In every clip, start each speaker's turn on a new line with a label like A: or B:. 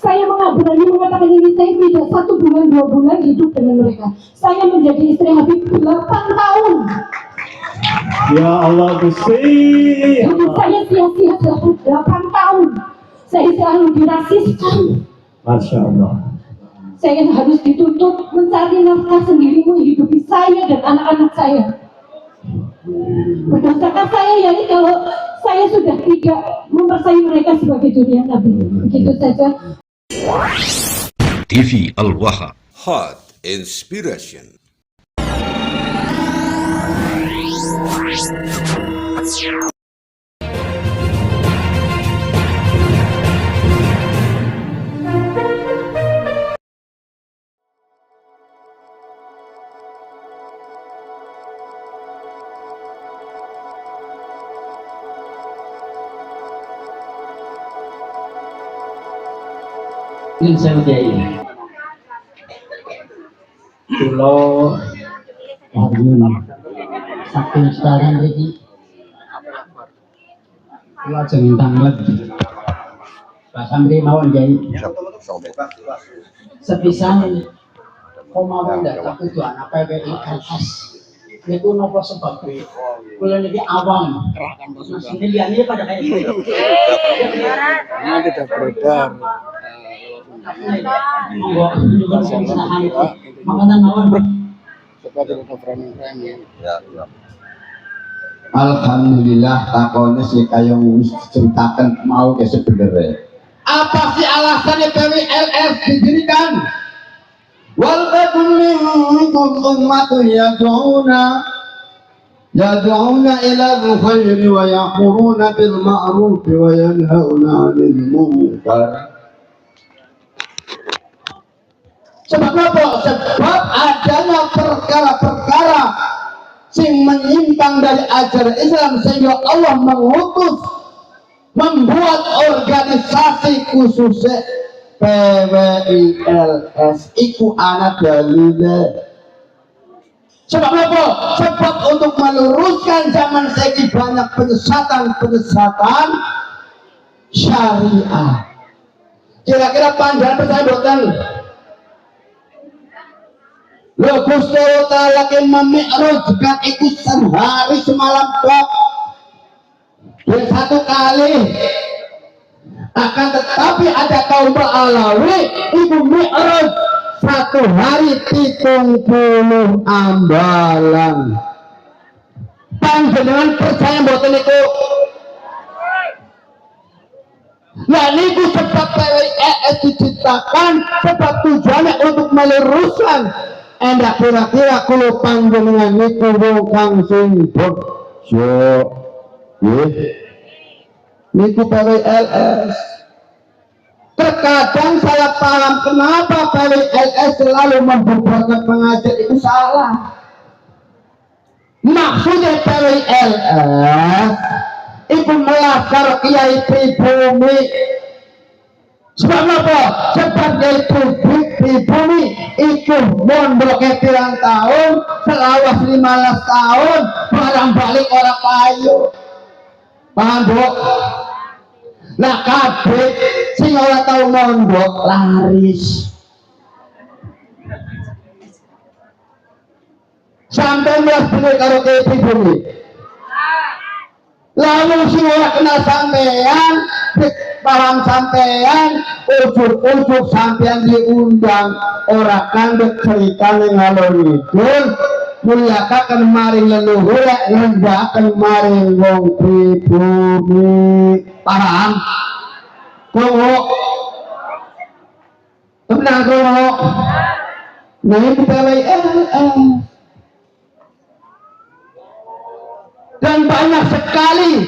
A: Saya berani mengatakan ini, saya tidak 1 bulan 2 bulan hidup dengan mereka. Saya menjadi istri Habib 8 tahun.
B: Ya Allah Gusti.
A: Hidup saya sia-sia 8 tahun. Saya selalu dirasiskan.
B: Masya Allah.
A: Saya harus dituntut mencari nafkah sendiri menghidupi saya dan anak-anak saya. Berdasarkan saya, yani kalau saya sudah tidak mempercayai mereka sebagai dunia Nabi. Begitu saja.
C: TV Al-Waha.
D: Hot Inspiration.
E: Ingin saya udahi Pulau Arjuna saking sekarang ini Pulau Jengintang lagi Pak Samri mawon jadi sepisan komawon datang tujuan apa PILS itu nopo sebabnya kuliah ini awam masih liannya pada kayak gitu
F: karena tidak beredar
G: Alhamdulillah takone si kayong ceritakan mau ke sebenarnya. Apa sih alasannya PWLS didirikan? Wal minkum ummatun yad'una ila al-khairi wa ya'muruna bil ma'ruf wa yanhauna 'anil munkar. Sebab apa? Sebab adanya perkara-perkara yang menyimpang dari ajaran Islam sehingga Allah mengutus membuat organisasi khususnya PWILS iku anak dalile. Sebab apa? Sebab untuk meluruskan zaman segi banyak penyesatan syariah. Kira-kira panjang percaya boten? Lo Gusti Ta'ala yang memi'rajkan ikut sehari semalam kok dan 1 kali akan tetapi ada kaum Alawi itu mi'raj 1 hari 30 ambalan panjenengan percaya mboten niku nah niku sebab PWILS diciptakan sebab tujuannya untuk meluruskan anda kira-kira kulo panjenengan niku wong kang sing bejo nggih niku PWLS. Terkadang saya paham kenapa PWLS selalu membubarkan pengajar itu salah. Maksudnya PWLS itu melakar kiai pribumi. Sebab apa? Sebab kiai pribumi itu mondoknya pirang tahun, selawas 15 tahun, barang balik orang kayu. Paham bu? Nah kabeh sing ora tau mondok laris. Sampai belas bener karo kiai pribumi. Lalu sing ora kenal sampean, paham sampean, ujuk-ujuk sampean diundang ora kandek ceritane ngalor ngidul, mulyakaken maring leluhur, rendahken maring wong pribumi. Paham? Kowe tenang kowe. Nah itu PWLS. Dan banyak sekali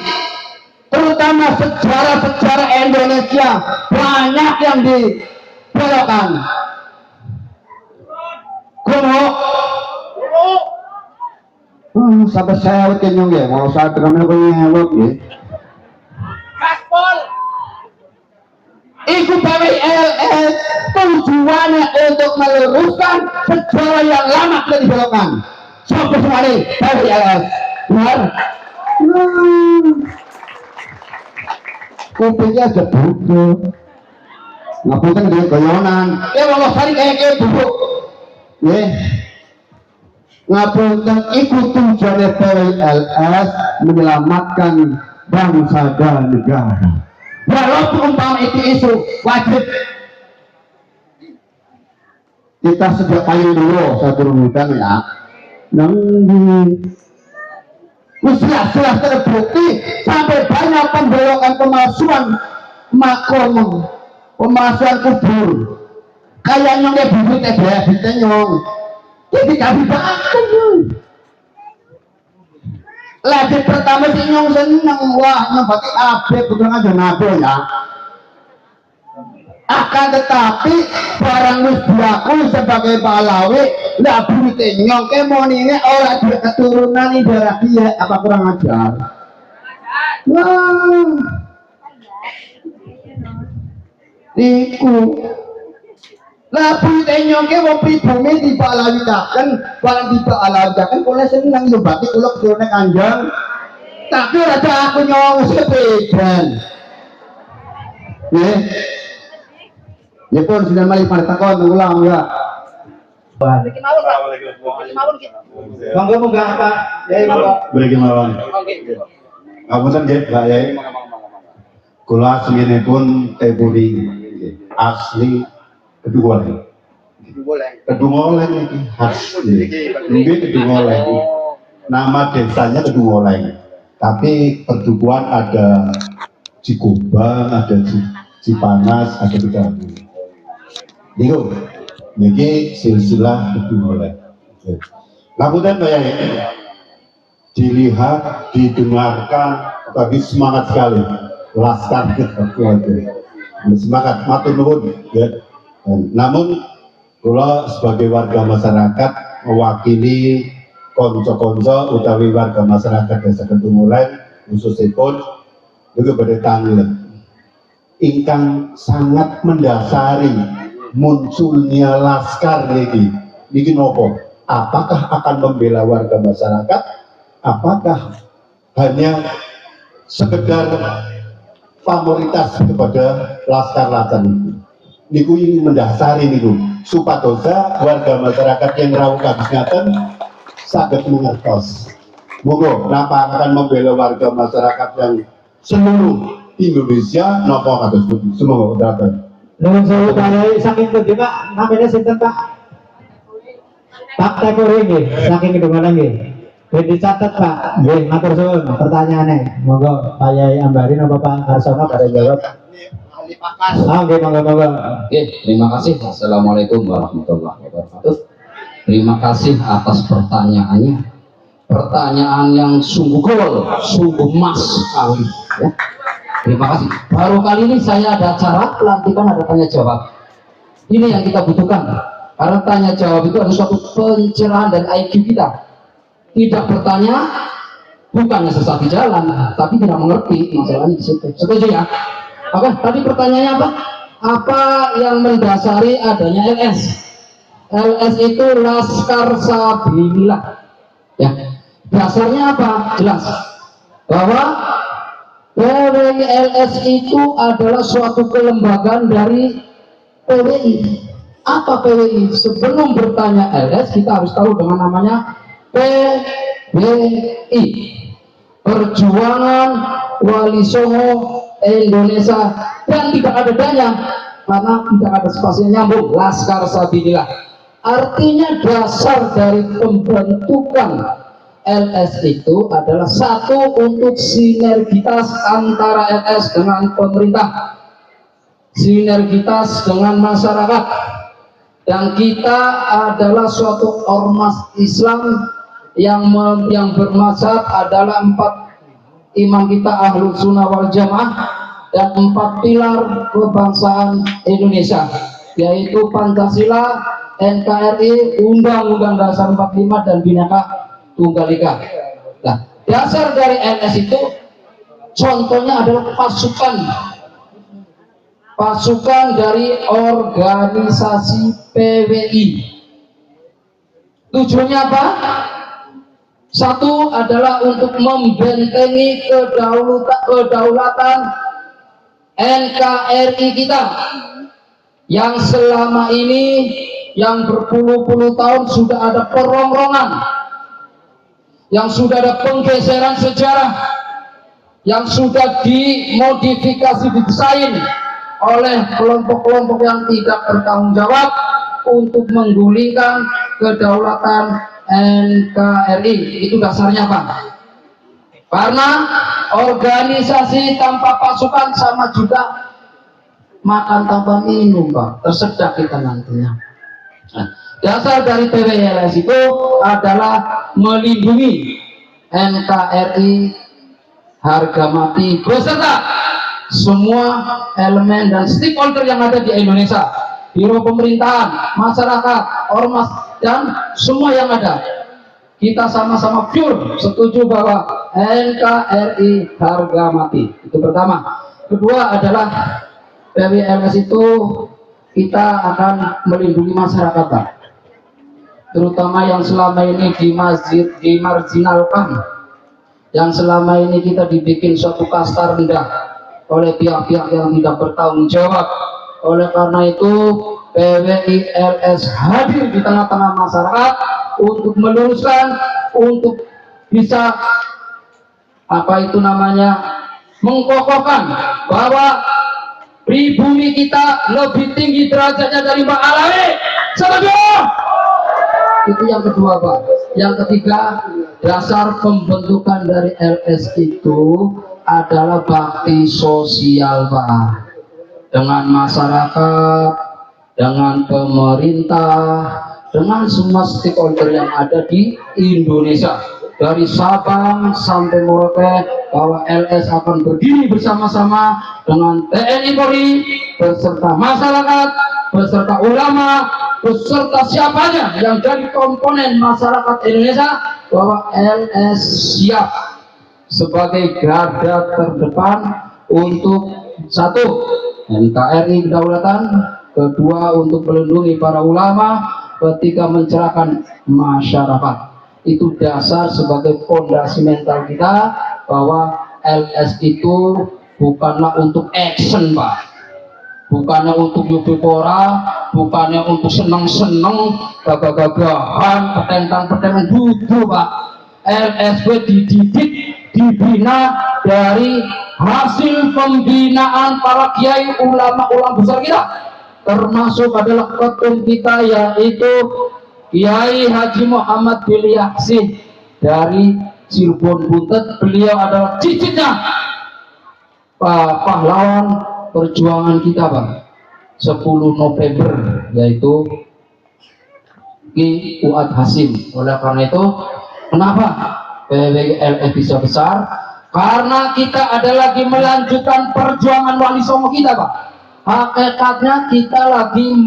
G: terutama sejarah-sejarah Indonesia banyak yang dibelokkan. Sampai saya kenyang ya, mau saya terima kenyang ya. Gaspol. Itu PWLS tujuannya untuk meluruskan sejarah yang lama telah dibelokkan. Sampai sekali PWLS. Benar? Kupingnya aja bodoh. ngapunten nggih goyonan. Ya Allah sari kayak duduk. Nggih. Ngapunten iku tujuane PWLS menyelamatkan bangsa dan negara. Walaupun umpama itu isu wajib kita sejak payung dulu saya turun hutan ya. Jelas terbukti sampai banyak pembelokan pemalsuan makom, pemalsuan kubur. Kayak nyongnya bibit bibitnya nyong. Jadi kami bahkan lagi pertama si nyong seneng wah nyobati abe bukan aja nabe ya. Akan tetapi barang wis diakui sebagai pahlawi lah bibitnya nyong kemonine ora dia keturunan darah dia apa kurang ajar. Wah iku lah bibitnya nyong ke wong pribumi dipalawitaken barang dipalawitaken kula seneng nyobati kula keturunan kanjeng tapi ora aku nyong sepedan nggih. Ya pun sudah mali pada takon ulang ya. Monggo monggo apa? Ya monggo.
B: Beri mawon. Ngapunten nggih, Pak Yai. Kula seminipun tebuli asli Kedungoleng. Kedungoleng iki khas. Nggih Kedungoleng. Nama desanya Kedungoleng. Tapi perdukuhan ada Cikubang, ada Cipanas, ada Kedabu. Niku niki silsilah Kedungoleng. Ngapunten Pak Yai. Dilihat, didengarkan, tapi semangat sekali. Laskar semangat, matur nuwun ya. Namun kula sebagai warga masyarakat mewakili konco-konco utawi warga masyarakat Desa Kedungoleng khususipun juga pada tanglet ingkang sangat mendasari munculnya laskar niki nopo? Apakah akan membela warga masyarakat? Apakah hanya sekedar favoritas kepada laskar-laskar itu? Niku ingin mendasari niku supadosa warga masyarakat yang rawuh kagiatan saged mengertos. Monggo napa akan membela warga masyarakat yang seluruh Indonesia napa kados pundi? Semoga kedatangan.
C: Nuwun sewu Pak, saking pundi Pak? Namanya sinten Pak? Pak Tekuri nggih, saking Kedungoleng nggih. Ben dicatet Pak. Nggih, matur suwun. Pertanyaane, monggo Pak Yai Ambari napa Pak Harsono pada jawab.
E: Ahli pakas.
C: Nggih, monggo.
H: Oke, terima kasih. Assalamualaikum warahmatullahi wabarakatuh. Terima kasih atas pertanyaannya. Pertanyaan yang sungguh gol, sungguh mas sekali. Ya. Terima kasih. Baru kali ini saya ada acara pelantikan, ada tanya jawab. Ini yang kita butuhkan. Karena tanya jawab itu ada suatu pencerahan dan IQ kita. Tidak bertanya, bukannya sesat di jalan, tapi tidak mengerti masalahnya di situ. Setuju ya? Oke, tadi pertanyaannya apa? Apa yang mendasari adanya LS? LS itu Laskar Sabilillah. Ya, dasarnya apa? Jelas bahwa PWI LS itu adalah suatu kelembagaan dari PWI. Apa PWI? Sebelum bertanya LS, kita harus tahu dengan namanya PWI, Perjuangan Wali Songo Indonesia, dan tidak ada danya karena tidak ada spasinya nyambung. Laskar Sabilillah artinya dasar dari pembentukan LS itu adalah satu, untuk sinergitas antara LS dengan pemerintah, sinergitas dengan masyarakat, dan kita adalah suatu ormas Islam yang bermazhab adalah 4 imam kita Ahlus Sunnah wal Jamaah, dan 4 pilar kebangsaan Indonesia, yaitu Pancasila, NKRI, Undang-Undang Dasar 45, dan Bhinneka Tunggal Ika. Nah, dasar dari LS itu contohnya adalah pasukan dari organisasi PWI. Tujuannya apa? Satu adalah untuk membentengi kedaulatan NKRI kita, yang selama ini, yang berpuluh-puluh tahun sudah ada perongrongan, yang sudah ada penggeseran sejarah, yang sudah dimodifikasi, didesain oleh kelompok-kelompok yang tidak bertanggung jawab untuk menggulingkan kedaulatan NKRI. Itu dasarnya, Pak. Karena organisasi tanpa pasukan sama juga makan tanpa minum, Pak. Tersedak kita nantinya. Nah, dasar dari PWLS itu adalah melindungi NKRI harga mati beserta semua elemen dan stakeholder yang ada di Indonesia, biro pemerintahan, masyarakat, ormas, dan semua yang ada. Kita sama-sama pure setuju bahwa NKRI harga mati. Itu pertama. Kedua adalah PWLS itu kita akan melindungi masyarakat, Pak. Terutama yang selama ini dimarginalkan, yang selama ini kita dibikin suatu kasta rendah oleh pihak-pihak yang tidak bertanggung jawab. Oleh karena itu PWLS hadir di tengah-tengah masyarakat untuk meluruskan, untuk bisa mengkokohkan bahwa pribumi kita lebih tinggi derajatnya dari Mbak Alawi. Setuju? Itu yang kedua, Pak. Yang ketiga, dasar pembentukan dari LS itu adalah bakti sosial, Pak. Dengan masyarakat, dengan pemerintah, dengan semua stakeholder yang ada di Indonesia. Dari Sabang sampai Merauke, bahwa LS akan berdiri bersama-sama dengan TNI Polri, beserta masyarakat, beserta ulama, beserta siapanya yang jadi komponen masyarakat Indonesia, bahwa LS siap sebagai garda terdepan untuk satu, NKRI kedaulatan, kedua untuk melindungi para ulama, ketiga mencerahkan masyarakat. Itu dasar sebagai fondasi mental kita bahwa LS itu bukanlah untuk action, Pak, bukannya untuk yupipora, bukannya untuk seneng-seneng, gagah-gagahan, petentang-petentang, gitu, Pak. LSW dididik, dibina dari hasil pembinaan para kiai ulama-ulama besar kita, termasuk adalah ketum kita yaitu Kiai Haji Muhammad bin Yasin dari Cirebon Buntet. Beliau adalah cicitnya pahlawan perjuangan kita, Pak. 10 November yaitu Ki Fuad Hasim. Oleh karena itu, kenapa PWLS bisa besar? Karena kita ada lagi melanjutkan perjuangan Wali Songo kita, Pak. Hakikatnya kita lagi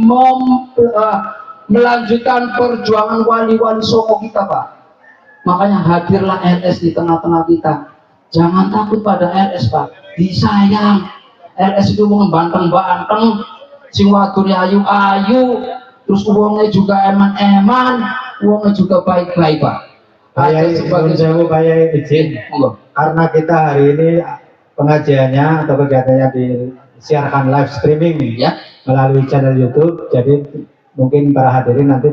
H: melanjutkan perjuangan wali-wali Songo kita, Pak. Makanya hadirlah LS di tengah-tengah kita. Jangan takut pada LS, Pak. Disayang. LS itu banteng-banteng, sing wadune ayu-ayu, terus uangnya juga eman-eman, uangnya juga baik-baik, Pak.
C: Saya izin, karena kita hari ini pengajiannya atau kegiatannya disiarkan live streaming ya melalui channel YouTube, jadi mungkin para hadirin nanti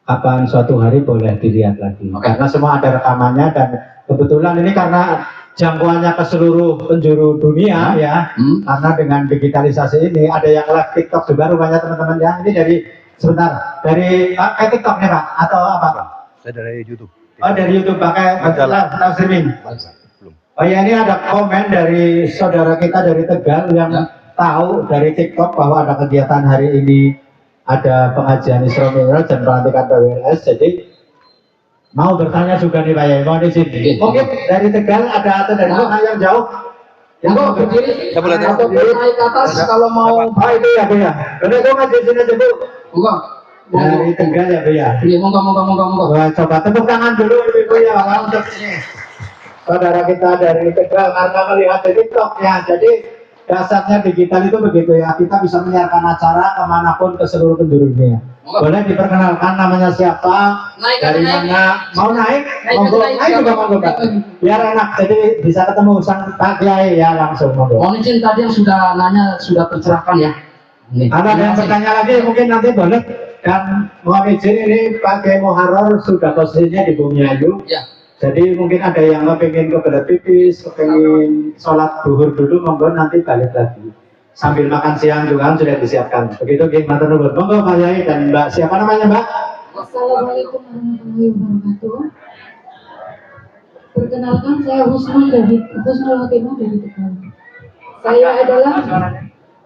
C: kapan suatu hari boleh dilihat lagi. Karena semua ada rekamannya dan kebetulan ini karena jangkauannya ke seluruh penjuru dunia ya. Karena dengan digitalisasi ini ada yang live TikTok juga rupanya teman-teman ya. Ini dari sebentar dari TikTok nih, Pak, atau apa?
F: Saya dari YouTube.
C: Oh, dari YouTube pakai live streaming. Oh ya, ini ada komen dari saudara kita dari Tegal yang tahu dari TikTok bahwa ada kegiatan hari ini, ada pengajian Isra Mi'raj dan pelantikan PWLS, jadi mau bertanya juga nih Pak Yai, mau di sini. Mungkin dari Tegal ada atau dari mana yang jauh? Yang mau berdiri atau naik ke atas kalau mau. Oh itu ya Bu ya. Udah gue ngaji sini aja Bu.
H: Enggak.
C: Dari Tegal ya Bu ya.
H: Iya, moga.
C: Wah, coba tepuk tangan dulu Ibu ya untuk ini. Saudara kita dari Tegal karena melihat di TikTok ya, jadi dasarnya digital itu begitu ya, kita bisa menyiarkan acara kemanapun ke seluruh penjuru dunia. Boleh diperkenalkan namanya siapa, dari mana, mau naik juga monggo Pak, biar enak, jadi bisa ketemu sang Pak Kiai ya langsung monggo.
H: Mohon izin tadi yang sudah nanya sudah tercerahkan ya. Nih,
C: Ada yang bertanya lagi mungkin nanti boleh. Dan mohon izin ini Pak Kiai Muharrar sudah posisinya di Bumi Ayu.
H: Ya,
C: Jadi mungkin ada yang kepingin ke belah pipis, kepingin sholat duhur dulu, monggo nanti balik lagi. Sambil makan siang juga kan sudah disiapkan. Begitu Kiai Matur Nuwun. Monggo Pak Yai dan Mbak, siapa namanya Mbak?
A: Assalamualaikum warahmatullahi wabarakatuh. Perkenalkan saya Husnul Khotimah dari Tegal.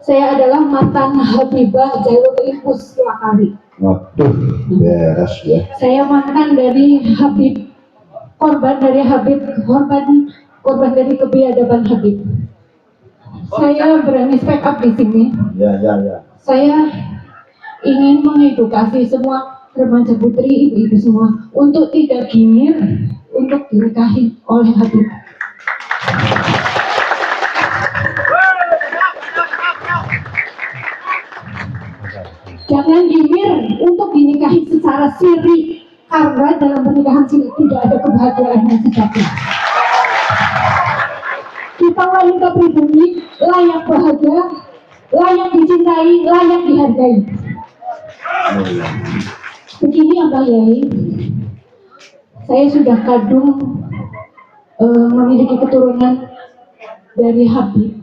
A: Saya adalah mantan Habibah Jalur Impus Lakari.
B: Waduh, beres ya.
A: Saya mantan dari Habib, korban dari kebiadaban Habib. Saya berani speak up di sini.
B: Ya.
A: Saya ingin mengedukasi semua remaja putri, ibu-ibu semua untuk tidak gimir untuk dinikahi oleh Habib. Jangan gimir untuk dinikahi secara siri, karena dalam pernikahan siri tidak ada kebahagiaan yang sejati. Kita wanita pribumi layak bahagia, layak dicintai, layak dihargai. Begini Abah Yai, saya sudah kadung memiliki keturunan dari Habib.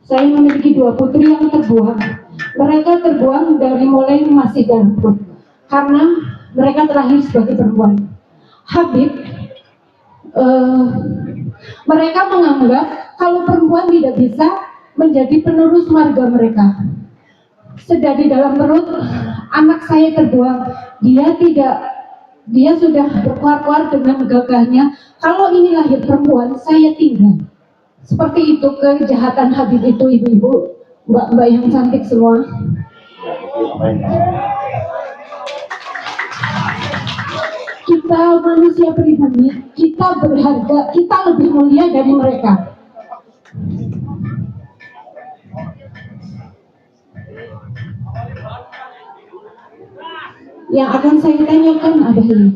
A: Saya memiliki 2 putri yang terbuang. Mereka terbuang dari mulai masih ganteng karena mereka terlahir sebagai perempuan. Habib, mereka menganggap kalau perempuan tidak bisa menjadi penerus marga mereka. Sedang di dalam perut anak saya terbuang, dia sudah berkuar-kuar dengan gagahnya. Kalau ini lahir perempuan, saya tinggal. Seperti itu kejahatan Habib itu, ibu-ibu, mbak-mbak yang cantik semua. Kita manusia pribumi, kita berharga, kita lebih mulia dari mereka. Yang akan saya tanyakan adalah,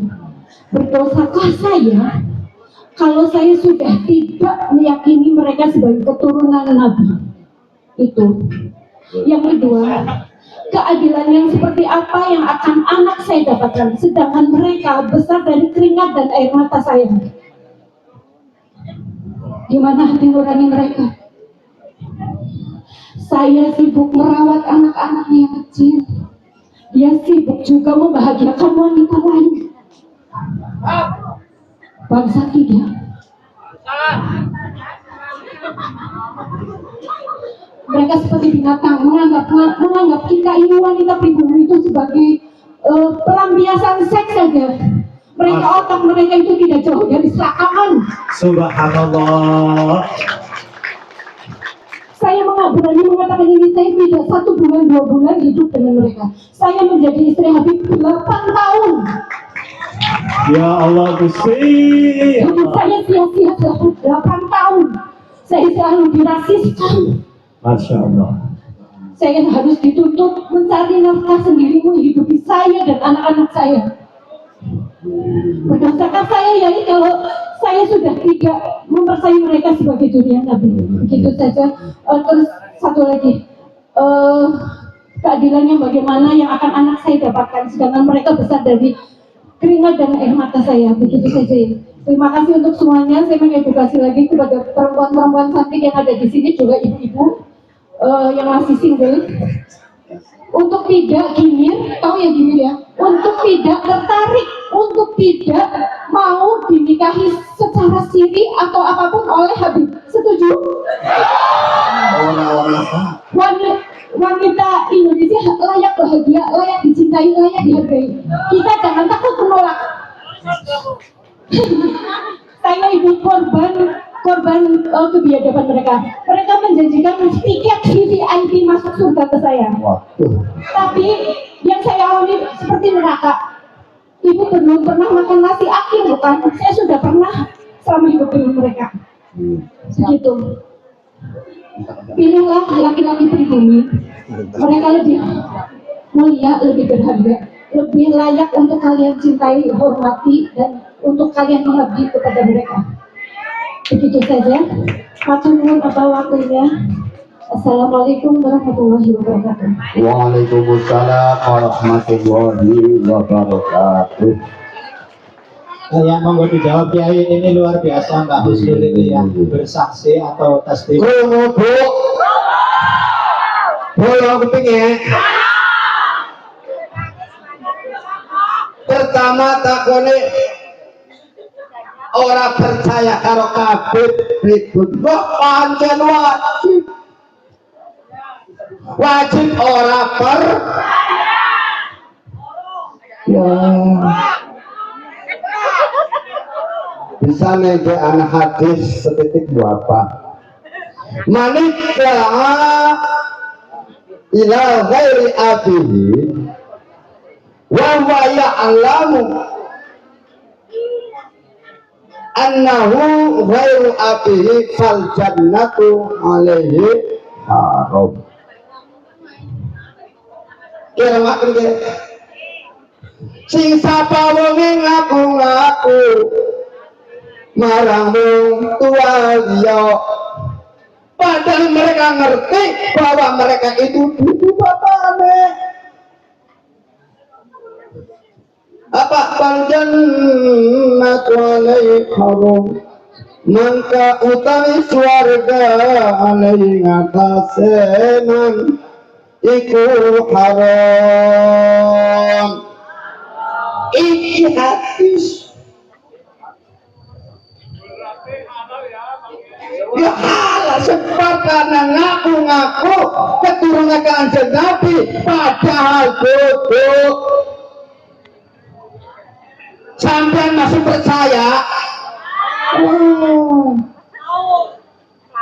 A: berdosakah saya kalau saya sudah tidak meyakini mereka sebagai keturunan Nabi? Itu. Yang kedua, keadilan yang seperti apa yang akan anak saya dapatkan, sedangkan mereka besar dari keringat dan air mata saya? Gimana hati nurani mereka? Saya sibuk merawat anak-anaknya yang kecil. Dia sibuk juga membahagiakan wanita lain. Bangsa tidak. Mereka seperti binatang, menganggap kita ini wanita pribumi itu sebagai pelampiasan seks saja. Mereka otak mereka itu tidak jauh dari selakaman.
C: Subhanallah.
A: Saya berani mengatakan ini, saya tidak 1 bulan 2 bulan hidup dengan mereka. Saya menjadi istri Habib 8 tahun.
C: Ya Allah Gusti.
A: Hidup saya sia-sia 8 tahun. Saya selalu dirasiskan.
C: Masya Allah.
A: Saya harus dituntut mencari nafkah sendiri menghidupi saya dan anak-anak saya. Berdasarkan saya ya, kalau saya sudah tidak mempercayai mereka sebagai dunia Nabi. Begitu saja. Terus satu lagi, keadilannya bagaimana yang akan anak saya dapatkan, sedangkan mereka besar dari keringat dan air mata saya. Begitu saja. Terima kasih untuk semuanya. Saya mengedukasi lagi kepada perempuan-perempuan cantik yang ada di sini, juga ibu-ibu yang masih single, untuk tidak gimir, tahu ya gimir ya, untuk tidak tertarik, untuk tidak mau dinikahi secara siri atau apapun oleh Habib. Setuju? Wanita Indonesia layak bahagia, layak dicintai, layak dihargai. Kita jangan takut menolak. Saya ibu korban kebiadaban mereka. Mereka menjanjikan tiket VIP masuk surga ke saya. Tapi yang saya alami seperti neraka. Ibu belum pernah makan nasi akhir, bukan? Saya sudah pernah selama hidup dengan mereka. Begitu. Pilihlah laki-laki pribumi. Mereka lebih mulia, lebih berharga, lebih layak untuk kalian cintai, hormati, dan untuk kalian mengabdi kepada mereka. Begitu saja. Matur nuwun atas waktunya. Assalamualaikum warahmatullahi wabarakatuh.
G: Waalaikumsalam warahmatullahi wabarakatuh.
C: Ya, monggo dijawab Kiai. Ini luar biasa Mbak Husnul ini ya, bersaksi atau testimoni.
G: Bu, bolong kepingin. Pertama takone ora percaya karo kabeh ribut. Kok pancen wajib? Wajib ora ya. Bisa nego anak hadis setitik apa? Manika ila ghairi abihi wa huwa ya'lamu annahu ghairu abihi fal jannatu alaihi haram. Kira makan ke sing sapa wonge ngaku-ngaku marang wong tua liya, padahal mereka ngerti bahwa mereka itu butuh bapaknya. Apa panjen alaihi haram, mangka utawi swarga alaihi ngatasenan iku haram. Iki hadis ya Allah, sebab karena ngaku-ngaku keturunan Kanjeng Nabi padahal bodoh. Sampai masih percaya.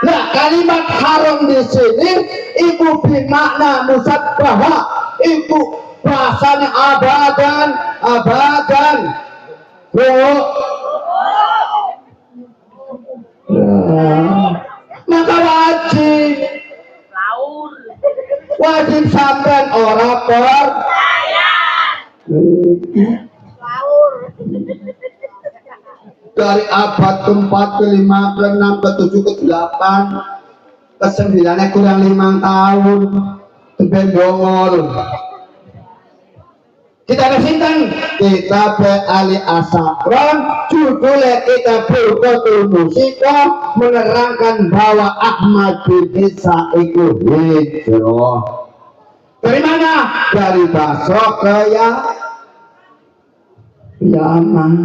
G: Nah, kalimat haram di sini itu bermakna musabbah, itu bahasanya abadan. Maka wajib sampai orang percaya. Dari abad ke-4, ke-5, ke-6, ke-7, ke-8, ke-9 kurang 5 tahun bendongol. Kita bersintan kita Ali Asakron, judulnya kita berkotul musika menerangkan bahwa Ahmad bin Isa itu hijrah. Dari mana? Dari Basra ke Yaman.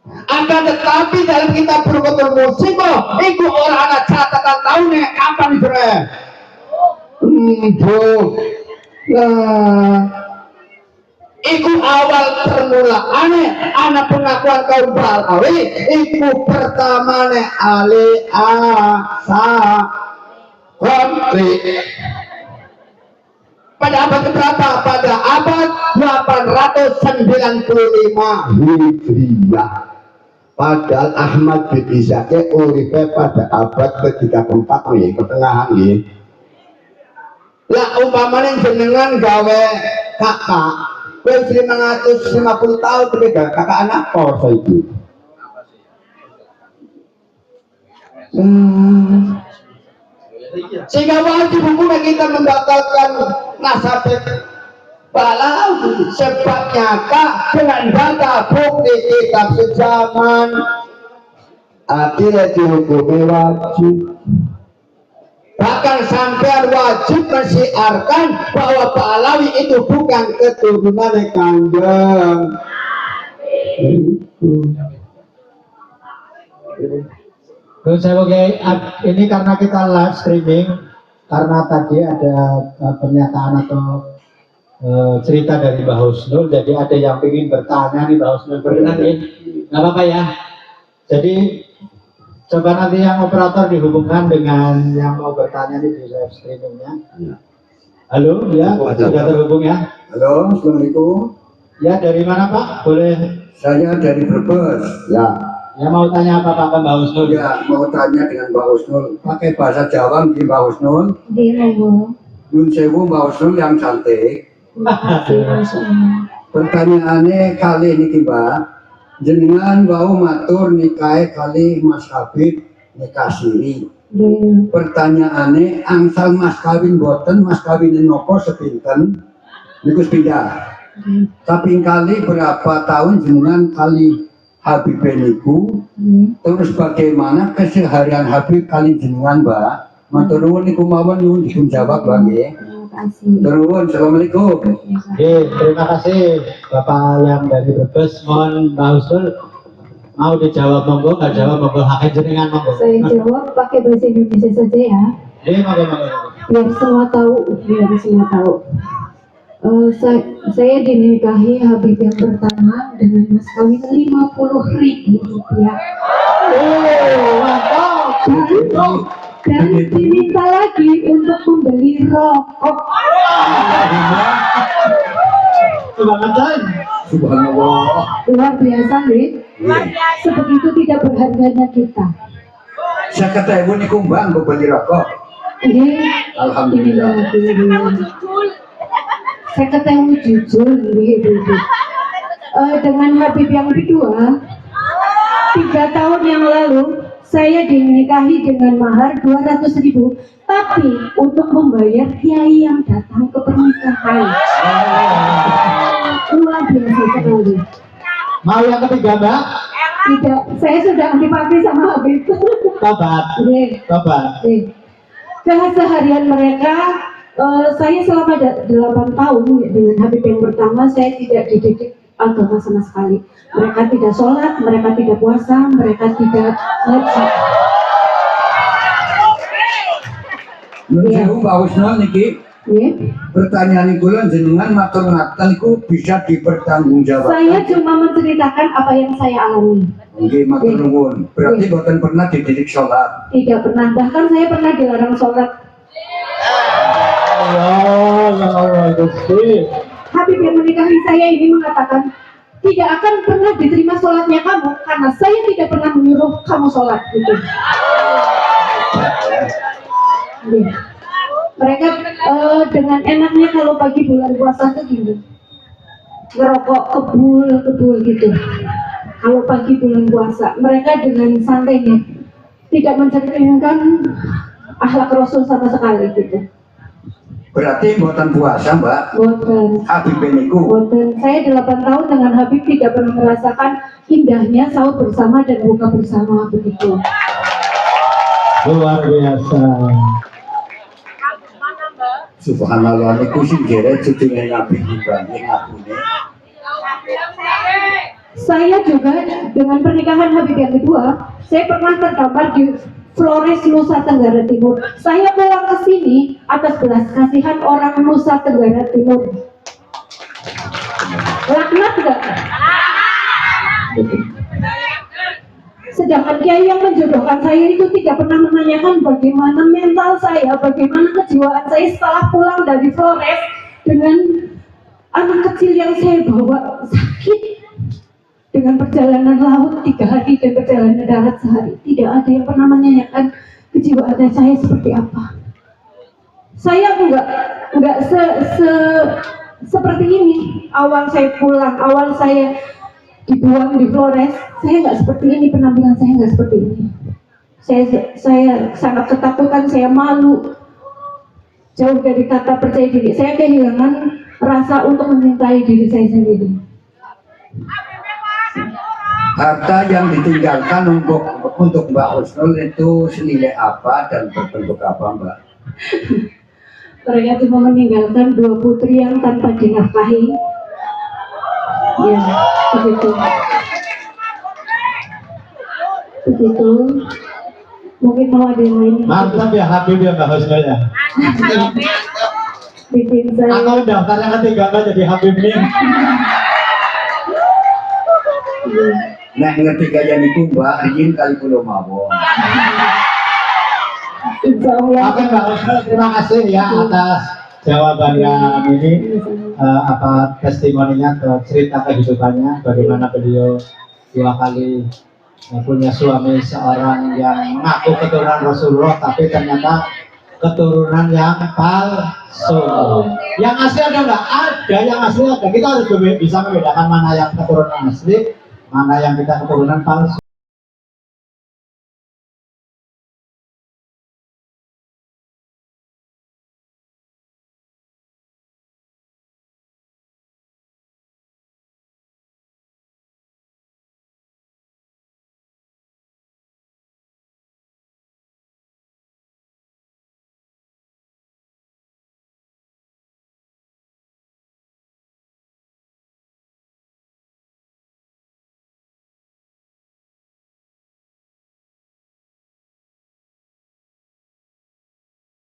G: Akan tetapi dalam kitab berkotul musika itu orang ada catatan tahunnya kapan hijrah. Iku awal permulaane anak pengakuan kaum Balawi. Iku pertamane Ali Asakron. Pada abad keberapa? Pada abad 895 Hijriah. Padahal Ahmad bin Isa uripe pada abad ke-3 ke-4 nih, pertengahan nih. Lah umpamanya jenengan gawe kakak, kowe 550 tahun berbeda, kakak anak kok itu. Sehingga wajib hukumnya kita membatalkan nasab Balawi, sebab nyata dengan data bukti kitab sejaman akhirnya dihukumi wajib. Bahkan sampai wajib mensiarkan bahwa Balawi itu bukan keturunan Kanjeng.
C: Terus saya ini karena kita live streaming, karena tadi ada pernyataan atau cerita dari Mbak Husnul, jadi ada yang ingin bertanya nih Mbak Husnul, berkenan ya? Nggak apa-apa ya. Jadi coba nanti yang operator dihubungkan dengan yang mau bertanya nih di live streamingnya. Halo, ya, sudah terhubung ya?
G: Halo, assalamualaikum.
C: Ya, dari mana Pak? Boleh?
G: Saya dari Brebes.
C: Ya mau tanya apa Pak Mbak Husnul?
G: Ya, mau tanya dengan Mbak Husnul. Pakai bahasa Jawa nih Mbak Husnul.
A: Iya, Bu.
G: Nun sewu Mbak Husnul yang cantik. Pertanyaannya kali ini Mbak, jenengan bau matur nikahe kali Mas Habib nikah siri.
A: Nggih.
G: Pertanyaannya angsal mas kawin boten, mas kawin nopo sepinten niku pindah. Kaping kali berapa tahun jenengan kali Habib niku, terus bagaimana keseharian Habib kali jenengan Mbak? Matur nuwun niku mawon nyuwun dijawab Mbak nggih.
A: Terima kasih.
G: Nuwun, assalamualaikum.
C: Oke, terima kasih Bapak yang dari Brebes. Mohon Mbak Husnul mau dijawab monggo, nggak jawab monggo, haknya jenengan monggo.
A: Saya jawab pakai bahasa Indonesia saja ya.
C: Monggo monggo.
A: Biar semua tahu, biar semua tahu. Saya dinikahi Habib yang pertama dengan mas kawin 50.000 rupiah.
C: Oh, mantap.
A: Dan diminta lagi untuk membeli rokok.
C: Kebangetan.
G: Subhanallah.
A: Luar biasa nih. Sebegitu tidak berharganya kita.
G: Saya ketemu niku Mbak mbok beli rokok.
A: Ini
G: Alhamdulillah.
A: Saya ketemu jujur gitu. Dengan Habib yang kedua 3 tahun yang lalu saya dinikahi dengan mahar 200.000, tapi untuk membayar kiai yang datang ke pernikahan. Luar biasa sekali.
C: Mau yang ketiga Mbak?
A: Tidak, saya sudah antipati sama Habib.
C: Tobat.
A: Oke.
C: Tobat.
A: Keseharian mereka, saya selama 8 tahun dengan Habib yang pertama, saya tidak dididik agama sama sekali. Mereka tidak sholat, mereka tidak puasa, mereka tidak ngaji.
G: Nun
A: Iya.
G: sewu Mbak Husnul niki
A: Ya.
G: pertanyaan kula jenengan matur ngaten niku bisa dipertanggungjawabkan.
A: Saya cuma menceritakan apa yang saya alami.
G: Nggih matur nuwun. Berarti boten pernah dididik sholat.
A: Tidak pernah, bahkan saya pernah dilarang sholat.
C: Allah, Gusti.
A: Habib yang menikahi saya ini mengatakan tidak akan pernah diterima sholatnya kamu karena saya tidak pernah menyuruh kamu sholat gitu. Iya. Mereka dengan enaknya kalau pagi bulan puasa tuh gini, ngerokok kebul gitu. Kalau pagi bulan puasa, mereka dengan santainya tidak mencerminkan akhlak Rasul sama sekali gitu.
G: Berarti boten puasa Mbak.
A: Boten.
G: Habib niku.
A: Boten. Saya 8 tahun dengan Habib tidak pernah merasakan indahnya sahur bersama dan buka bersama begitu.
C: Luar biasa.
G: Subhanallah niku sing jere cucunya Nabi dibanding akune.
A: Saya juga dengan pernikahan Habib yang kedua, saya pernah terdampar di Flores, Nusa Tenggara Timur. Saya pulang ke sini atas belas kasihan orang Nusa Tenggara Timur. Laknat enggak? Sedangkan kiai yang menjodohkan saya itu tidak pernah menanyakan bagaimana mental saya, bagaimana kejiwaan saya setelah pulang dari Flores dengan anak kecil yang saya bawa sakit. Dengan perjalanan laut 3 hari dan perjalanan darat sehari, tidak ada yang pernah menanyakan kejiwaan saya seperti apa. Saya enggak seperti ini. Awal saya pulang, awal saya dibuang di Flores, saya enggak seperti ini, penampilan saya enggak seperti ini. Saya sangat ketakutan, saya malu. Jauh dari kata percaya diri, saya kehilangan rasa untuk mencintai diri saya sendiri.
G: Harta yang ditinggalkan untuk Mbak Husnul itu senilai apa dan berbentuk apa Mbak?
A: Mereka cuma meninggalkan 2 putri yang tanpa dinafkahi. Ya, begitu. Begitu. Mungkin mau ada yang lain.
C: Mantap ya Habib ya Mbak Husnul ya.
A: Bikin saya.
C: Atau daftar yang ketiga Mbak jadi Habib nih.
G: Nah ngerti kaya niku Mbak Rin kali kula mawon.
A: Insya Allah.
C: Oke Mbak Husnul, terima kasih ya atas jawabannya ini, apa testimoninya, cerita kehidupannya, bagaimana beliau 2 kali punya suami seorang yang mengaku keturunan Rasulullah tapi ternyata keturunan yang palsu. Yang asli ada nggak? Ada, yang asli ada. Kita harus bisa membedakan mana yang keturunan asli, mana yang kita keturunan palsu.